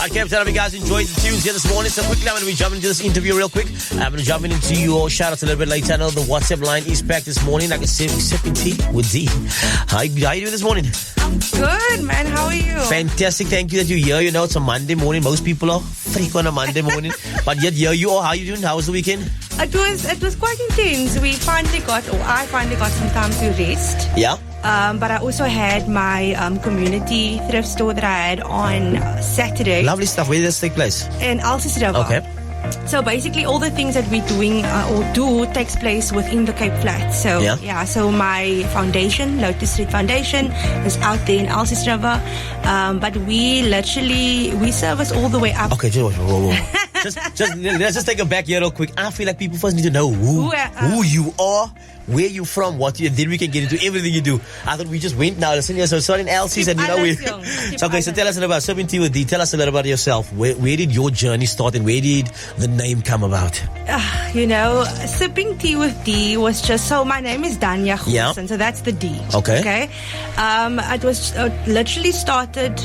Okay, I'm telling you guys enjoyed the tunes here this morning. So quickly, I'm going to be jumping into this interview real quick. I'm going to jump into your shout-outs a little bit later. I know the WhatsApp line is packed this morning. Like I said, we're sipping tea with D. How you doing this morning? I'm good, man. How are you? Fantastic. Thank you that you're here. You know, it's a Monday morning. Most people are freak on a Monday morning. But yet here you are. How you doing? How was the weekend? It was quite intense. I finally got some time to rest. Yeah. But I also had my community thrift store that I had on Saturday. Lovely stuff. Where did this take place? In LSF. Okay. So basically all the things that we're doing or do takes place within the Cape Flats. So so my foundation, Lotus Street Foundation, is out there in Elsies River. But we service all the way up. Okay, whoa. Let's just take it back here real quick. I feel like people first need to know who you are, where you from, what you, and then we can get into everything you do. I thought we just went now. Listen here, so starting Elsie's and you know where. So tell us about Sipping Tea with D. Tell us a little about yourself. Where did your journey start and where did the name come about? Sipping Tea with D was just, so my name is Danya Gosen, so that's the D. Okay. It was literally started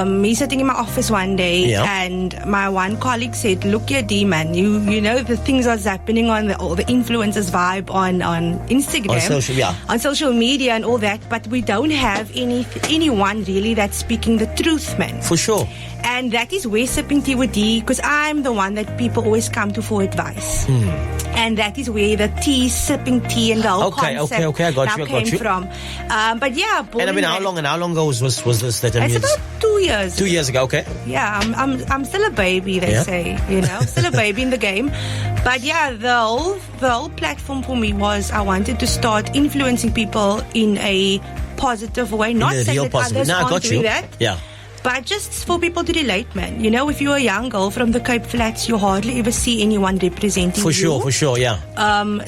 me sitting in my office one day and my one colleague said, look here D man, you know the things that's happening on all the influencers vibe on Instagram, on social media and all that, but we don't have anyone really that's speaking the truth, man. For sure. And that is where Sipping Tea with D, because I'm the one that people always come to for advice. And that is where the sipping tea and the whole concept I got you. came from. But yeah, and I mean, how long ago was this? That it's about 2 years. 2 years ago, okay. Yeah, I'm still a baby. They say, still a baby in the game. But yeah, the whole platform for me was I wanted to start influencing people in a positive way, not saying that others can't do that. Yeah. But just for people to relate, man. If you're a young girl from the Cape Flats, you hardly ever see anyone representing you. For sure, yeah.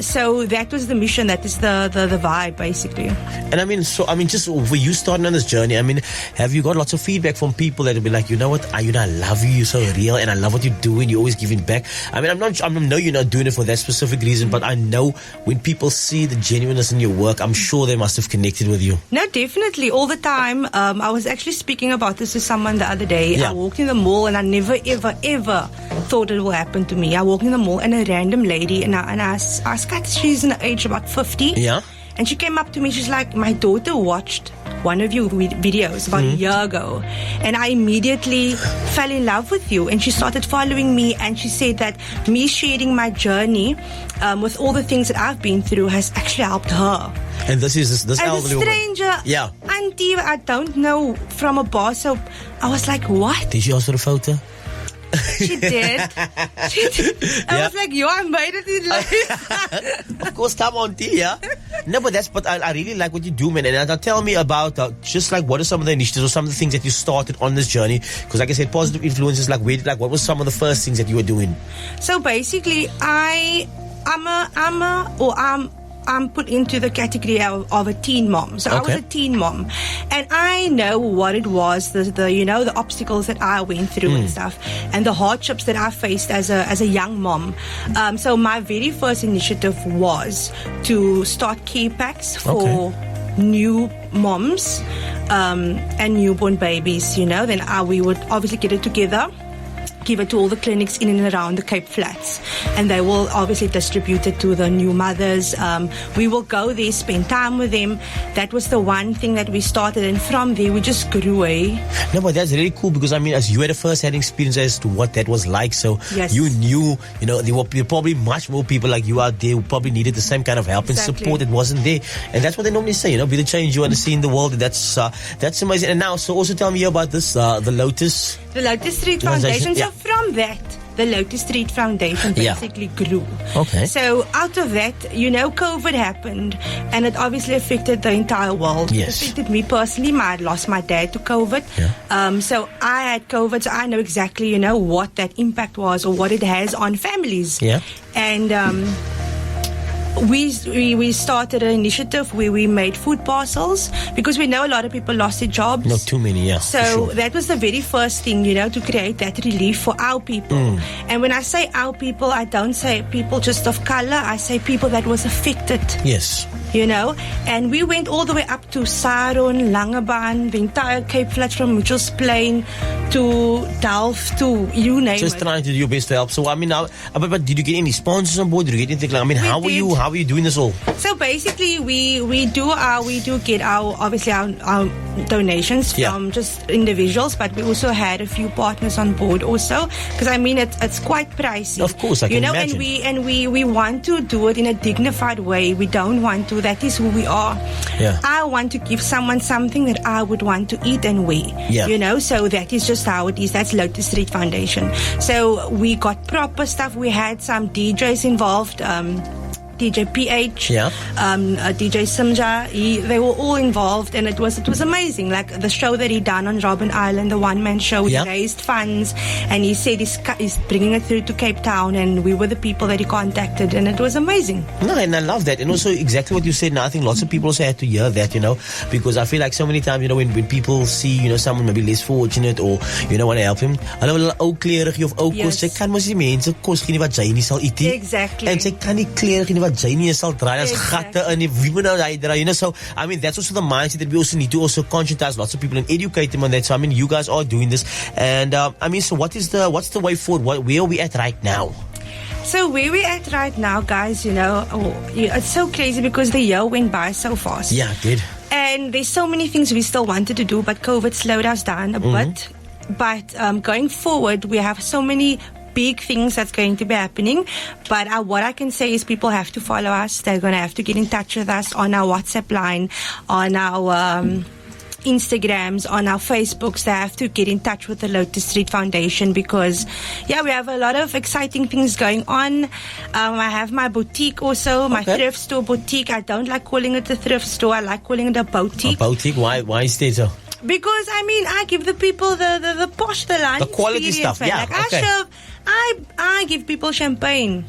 So that was the mission. That is the vibe, basically. And just for you starting on this journey, have you got lots of feedback from people that will be like, you know what, I love you, you're so real, and I love what you're doing, you're always giving back. I know you're not doing it for that specific reason, but I know when people see the genuineness in your work, I'm sure they must have connected with you. No, definitely, all the time. I was actually speaking about this with someone the other day. I walked in the mall and I never ever thought it will happen to me. I walked in the mall and a random lady and I asked her, she's in the age about 50. Yeah. And she came up to me, she's like, my daughter watched one of your videos about a year ago and I immediately fell in love with you. And she started following me and she said that me sharing my journey with all the things that I've been through has actually helped her. And this elderly woman. Stranger, auntie, I don't know, from a bar. So I was like, what? Did she ask for a photo? She did. I was like, I made it in life. Of course, come on, T, yeah? No, but I really like what you do, man. And tell me about just like what are some of the initiatives or some of the things that you started on this journey? Because like I said, positive influences, what was some of the first things that you were doing? So basically, I'm put into the category of a teen mom. So I was a teen mom. And I know what it was, the obstacles that I went through and stuff, and the hardships that I faced as a young mom. So my very first initiative was to start care packs for new moms and newborn babies, Then we would obviously get it together, give it to all the clinics in and around the Cape Flats, and they will obviously distribute it to the new mothers. We will go there, spend time with them. That was the one thing that we started, and from there we just grew. No, but that's really cool because as you had a first-hand experience as to what that was like, so you knew, there were probably much more people like you out there who probably needed the same kind of help and support that wasn't there. And that's what they normally say, be the change you want to see in the world. That's amazing. And now, so also tell me about this, the Lotus Street Foundation. So from that, the Lotus Street Foundation basically grew. Okay. So out of that, COVID happened and it obviously affected the entire world. Yes. It affected me personally. I lost my dad to COVID. Yeah. So I had COVID, so I know exactly, what that impact was or what it has on families. Yeah. And we started an initiative where we made food parcels because we know a lot of people lost their jobs. Not too many, yeah. So that was the very first thing, to create that relief for our people. And when I say our people, I don't say people just of color. I say people that was affected. Yes. And we went all the way up to Saron, Langebaan, the entire Cape Flats from Mitchell's Plain to Delft to you name it. Just trying to do your best to help. So, I mean, but did you get any sponsors on board? Did you get anything like, I mean, how are you doing this all? So basically, we do get our donations from just individuals, but we also had a few partners on board also, because I mean it's quite pricey. Of course, I can imagine. And we want to do it in a dignified way. We don't want to. That is who we are. Yeah. I want to give someone something that I would want to eat and wear. Yeah. So that is just how it is. That's Lotus Street Foundation. So we got proper stuff. We had some DJs involved. DJ PH, DJ Simja, they were all involved, and it was amazing. Like the show that he done on Robben Island, the one-man show, he raised funds, and he said he's bringing it through to Cape Town, and we were the people that he contacted, and it was amazing. No, and I love that, and also exactly what you said. Now I think lots of people also had to hear that, because I feel like so many times, when people see, someone maybe less fortunate or want to help him, hulle ou kleurige of ou kos, sy kan mos die mense kos gee nie wat jy nie sal eet nie. Exactly. En sy kan nie kleurige nie wat jy nie sal draai as gatte in die wie moet nou hy draai, so I mean that's also the mindset that we also need to also conscientize lots of people and educate them on that. So I mean you guys are doing this, and I mean, so what's the way forward? Where are we at right now? So where we're at right now, guys, it's so crazy because the year went by so fast. Yeah, it did. And there's so many things we still wanted to do, but COVID slowed us down a bit. But going forward, we have so many big things that's going to be happening, but what I can say is people have to follow us. They're going to have to get in touch with us on our WhatsApp line, on our Instagrams, on our Facebooks. They have to get in touch with the Lotus Street Foundation because we have a lot of exciting things going on. I have my boutique also, my thrift store boutique. I don't like calling it a thrift store. I like calling it a boutique. A boutique? Why is that so? Because I mean, I give the people the posh, the line, the quality stuff. Yeah, I give people champagne.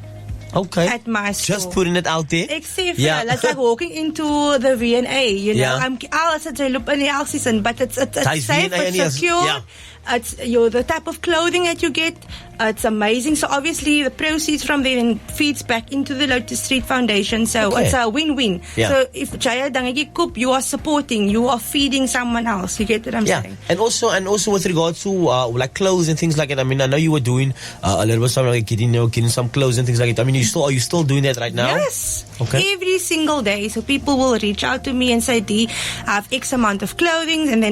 Okay. At my store. Just putting it out there. Except it's like walking into the V&A, I'll say look in the all season, but it's safe, it's secure. Yeah. It's the type of clothing that you get. It's amazing. So obviously the proceeds from there then feeds back into the Lotus Street Foundation. So it's a win-win. Yeah. So if Jaya Dangagi Koop, you are supporting, you are feeding someone else. You get what I'm saying? And also with regards to like clothes and things like that. I mean, I know you were doing a little bit something like getting some clothes and things like that. I mean, are you still doing that right now? Yes. Okay. Every single day. So people will reach out to me and say, D, I have X amount of clothing, and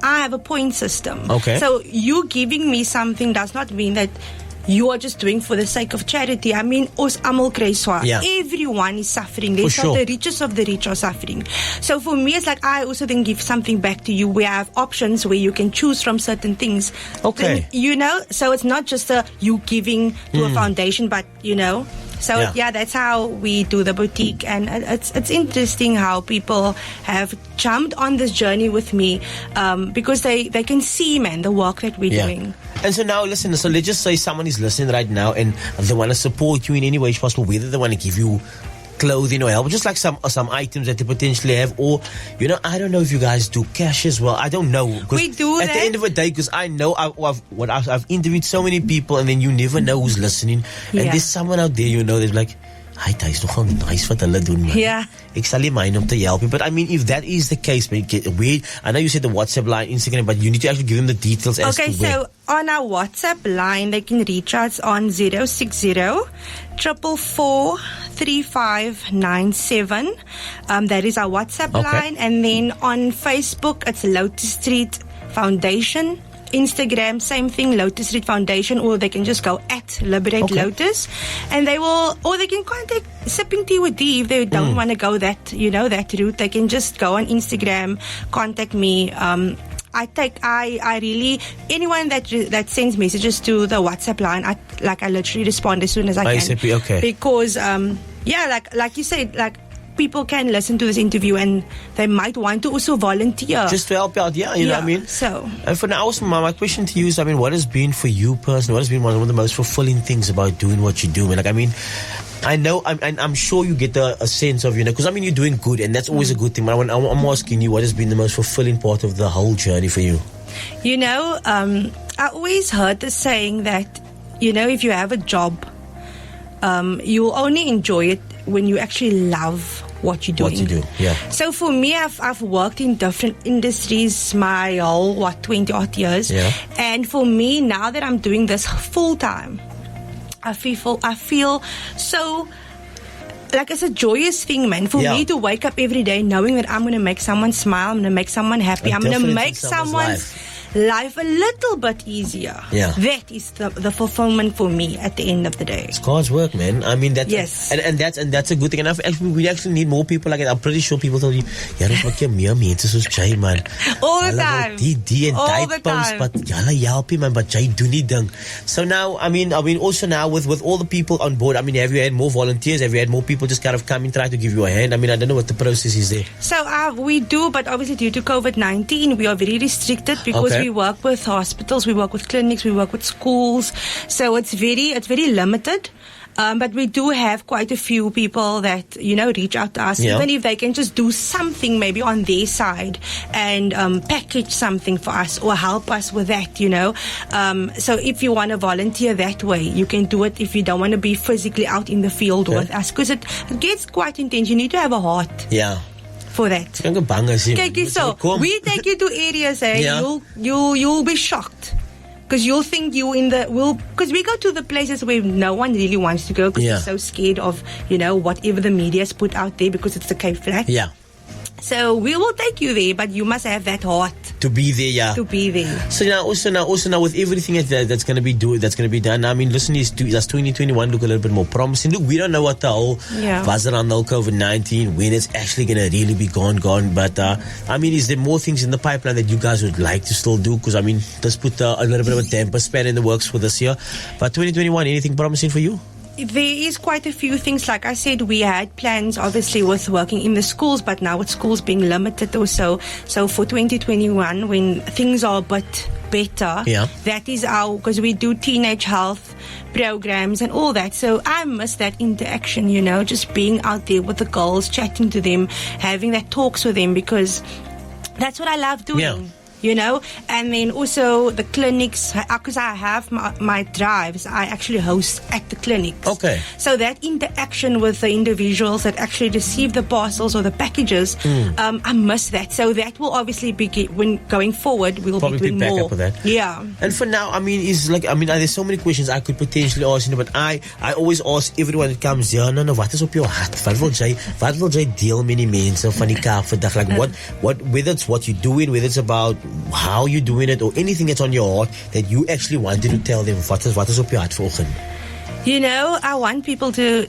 I have a point system. Okay. So you giving me something does not mean that you are just doing for the sake of charity. I mean, ons almal kry swaar. Yeah. Everyone is suffering. There's not the richest of the rich are suffering. So for me, it's like I also then give something back to you. We have options where you can choose from certain things. Okay. And, so it's not just you giving to a foundation, but, So that's how we do the boutique, and it's interesting how people have jumped on this journey with me because they can see, the work that we're doing. And so now, listen, so let's just say someone is listening right now and they want to support you in any way possible, whether they want to give you clothing or help, just like some items that they potentially have, or I don't know if you guys do cash as well. I don't know. We do at the end of the day, because I know I've interviewed so many people, and then you never know who's listening, and there's someone out there they're like, hy, dit is nogal nice wat hulle doen, man. Yeah. Ek sal nie mind om te help. But I mean, if that is the case, man, I know you said the WhatsApp line, Instagram, but you need to actually give them the details as to where. So on our WhatsApp line, they can reach us on 060 444 3597. That is our WhatsApp line. And then on Facebook, it's Lotus Street Foundation. Instagram, same thing, Lotus Street Foundation, or they can just go at Liberate Lotus, and they can contact Sipping Tea with D if they don't want to go that that route. They can just go on Instagram, contact me. I really, anyone that sends messages to the WhatsApp line, I literally respond as soon as I can. Okay. Because like you said, like people can listen to this interview and they might want to also volunteer. Just to help out, yeah, you know what I mean? So. And for now, also, my question to you is, I mean, what has been for you personally, what has been one of the most fulfilling things about doing what you do? Like, I mean, I know, I'm sure you get a sense of, because I mean, you're doing good and that's always a good thing. But I'm asking you, what has been the most fulfilling part of the whole journey for you? I always heard the saying that, if you have a job, you will only enjoy it when you actually love what you're doing. What you do, yeah. So for me, I've worked in different industries my whole, 20 odd years. Yeah. And for me, now that I'm doing this full time, I feel so like it's a joyous thing, man. For me to wake up every day knowing that I'm going to make someone smile, I'm going to make someone happy, I'm going to make someone's life a little bit easier. Yeah. That is the fulfillment for me at the end of the day. It's God's work, man. I mean, that's yes. and that's a good thing. And we actually need more people like it. I'm pretty sure people tell you, man. All the time. All the time. But help man, but Jay do need them. So now, I mean also now with all the people on board, I mean, have you had more volunteers? Have you had more people just kind of come and try to give you a hand? I mean, I don't know what the process is there. So we do, but obviously due to COVID-19, we are very restricted because we work with hospitals, we work with clinics, we work with schools. So it's very limited. But we do have quite a few people that, reach out to us, even if they can just do something maybe on their side and package something for us or help us with that, So if you want to volunteer that way, you can do it if you don't want to be physically out in the field with us. Because it gets quite intense. You need to have a heart. Yeah. For that. So we take you to areas, you'll be shocked. Because you'll think because we go to the places where no one really wants to go because they're so scared of, whatever the media's put out there because it's a Cape flag. Yeah. So we will take you there, but you must have that heart to be there. Yeah, to be there. So now, also with everything that's going to be done. I mean, listen, does 2021 look a little bit more promising? Look, we don't know what the whole buzz around COVID-19 when it's actually going to really be gone. But I mean, is there more things in the pipeline that you guys would like to still do? Because I mean, let's put a little bit of a damper span in the works for this year. But 2021, anything promising for you? There is quite a few things. Like I said, we had plans obviously with working in the schools, but now with schools being limited also. So for 2021, when things are a bit better, that is because we do teenage health programs and all that. So I miss that interaction, just being out there with the girls, chatting to them, having that talks with them, because that's what I love doing. Yeah. And then also the clinics, because I have my drives, I actually host at the clinics. Okay. So that interaction with the individuals that actually receive the parcels or the packages, I miss that. So that will obviously be, when going forward, we'll probably be doing back more. Up with that. Yeah. And for now, I mean, there's so many questions I could potentially ask, but I always ask everyone that comes here, what is op jou hart? Wat wil jy deel met die mense van die Kaap vandag? Like what, whether it's what you're doing, whether it's about how you're doing it or anything that's on your heart that you actually wanted to tell them, what is op jou hart vanoggend? I want people to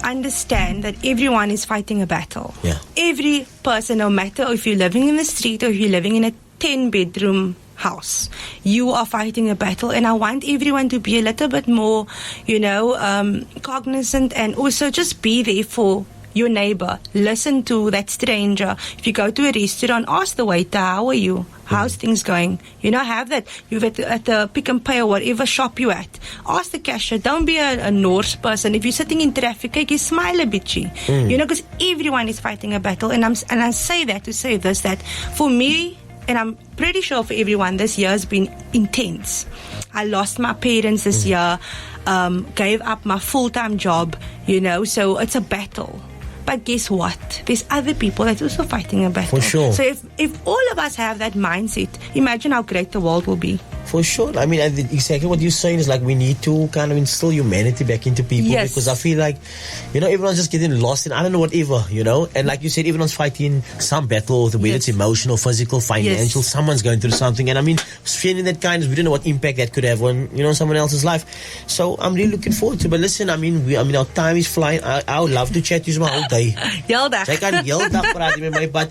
understand that everyone is fighting a battle. Yeah. Every person, no matter if you're living in the street or if you're living in a 10-bedroom house, you are fighting a battle. And I want everyone to be a little bit more, cognizant, and also just be there for your neighbor. Listen to that stranger. If you go to a restaurant, ask the waiter, how are you? How's things going? Have that. You're at the Pick and Pay or whatever shop you're at. Ask the cashier. Don't be a Norse person. If you're sitting in traffic, you smile a bitchy. Because everyone is fighting a battle. And I say that to say this, that for me, and I'm pretty sure for everyone, this year has been intense. I lost my parents this year, gave up my full-time job, so it's a battle. But guess what? There's other people that's also fighting a battle. For sure. So if all of us have that mindset, imagine how great the world will be. For sure. I mean, exactly what you're saying is like we need to kind of instill humanity back into people. Yes. Because I feel like, everyone's just getting lost in, I don't know, whatever, And like you said, everyone's fighting some battle, whether it's emotional, physical, financial, someone's going through something. And I mean, feeling that kindness, we don't know what impact that could have on, someone else's life. So I'm really looking forward to it. But listen, I mean, our time is flying. I would love to chat to you my whole day. Heel dag. Sy kan heel dag praat met my, but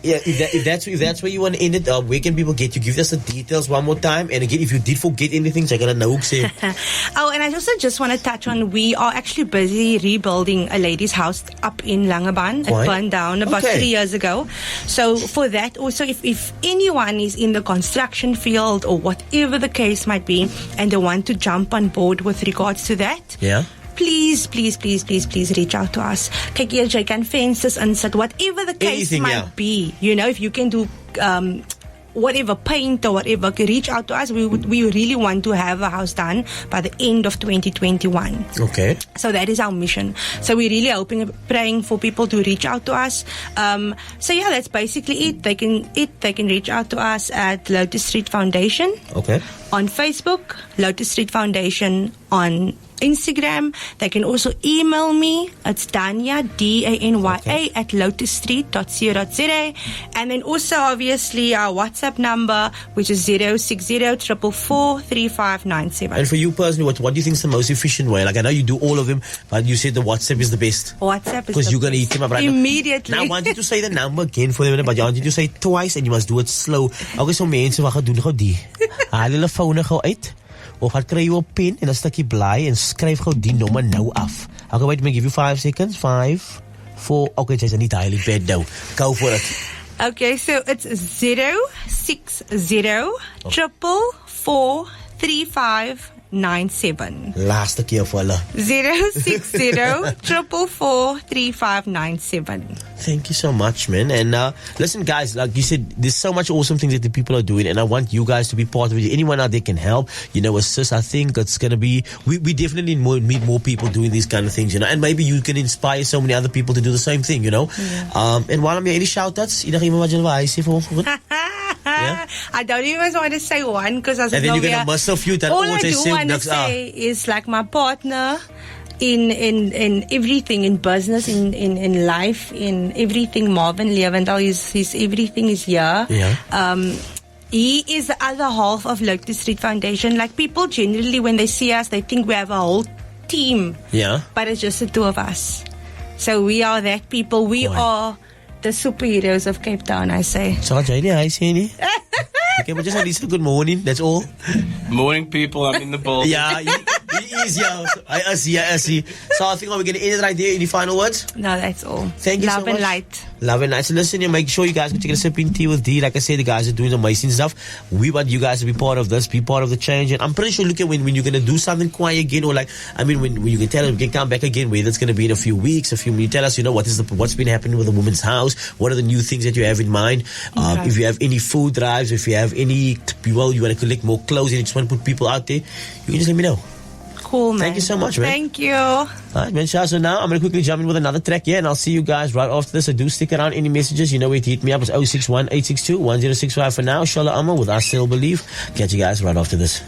Yeah, if that's where you want to end it, where can people get you? Give us the details one more time. And again, if you did forget anything, check out the say. Oh, and I also just want to touch on, we are actually busy rebuilding a lady's house up in Langebaan. It burned down about 3 years ago. So for that also, if anyone is in the construction field or whatever the case might be, and they want to jump on board with regards to that, please reach out to us. Kyk eers, jy kan fences insit, whatever the case might be. You know, if you can do whatever, paint or whatever, reach out to us. We really want to have a house done by the end of 2021. Okay. So that is our mission. So we're really hoping and praying for people to reach out to us. So yeah, that's basically it. They can reach out to us at Lotus Street Foundation. Okay. On Facebook, Lotus Street Foundation on Instagram. They can also email me. It's Danya, Danya, at lotusstreet.co.za. And then also, obviously, our WhatsApp number, which is 060-444-3597. And for you personally, what do you think is the most efficient way? Like, I know you do all of them, but you said the WhatsApp is the best. WhatsApp is because you're going to eat them up right immediately. Now, I want you to say the number again for them, but I want you to say it twice, and you must do it slow. Okay, so mense, wat gaan doen gou die? Haal hulle phone gou uit. Of gaan kry jy 'n pen en 'n stukkie blaai en skryf gou die nommer nou af. Okay, wait, let me give you 5 seconds. 5, 4. Okay, jy's nie daai bed nou. Go for it. Okay, so it's 060-444-3597. Laaste keer vir hulle. 060-444-3597. Thank you so much, man. And listen, guys, like you said, there's so much awesome things that the people are doing, and I want you guys to be part of it. Anyone out there can help, assist. I think it's going to be, we definitely need more people doing these kind of things, and maybe you can inspire so many other people to do the same thing, Yeah. And while I'm here, any shout-outs? Yeah? I don't even want to say one, because and then you're going to miss a few that all I do want to say is like my partner in everything, in business, in life, in everything. Marvin Levendal, his everything is here. He is the other half of Lotus Street Foundation. Like, people generally, when they see us, they think we have a whole team. Yeah. But it's just the two of us. So we are that people. We are the superheroes of Cape Town, I say. So, I say okay, but just at least a good morning, that's all. Morning, people. I'm in the bowl. Yeah, he is, I see. So I think we're going to end it right there. Any final words? No, that's all. Thank you so much. Love and light. Love and light. So listen, make sure you guys go check a sipping tea with D. Like I said, the guys are doing amazing stuff. We want you guys to be part of this, be part of the change. And I'm pretty sure, look at when you're going to do something quiet again, or like, when you can tell them, you can come back again, whether it's going to be in a few weeks, you tell us, what's been happening with the women's house, what are the new things that you have in mind. If you have any food drives, if you have any, you want to collect more clothes and you just want to put people out there, you can just let me know. Cool, man. Thank you so much, man. Thank you. All right, man. So now I'm going to quickly jump in with another track here, and I'll see you guys right after this. So do stick around. Any messages, where to hit me up. It's 061-862-1065 for now. Shola Amma with I Still Believe. Catch you guys right after this.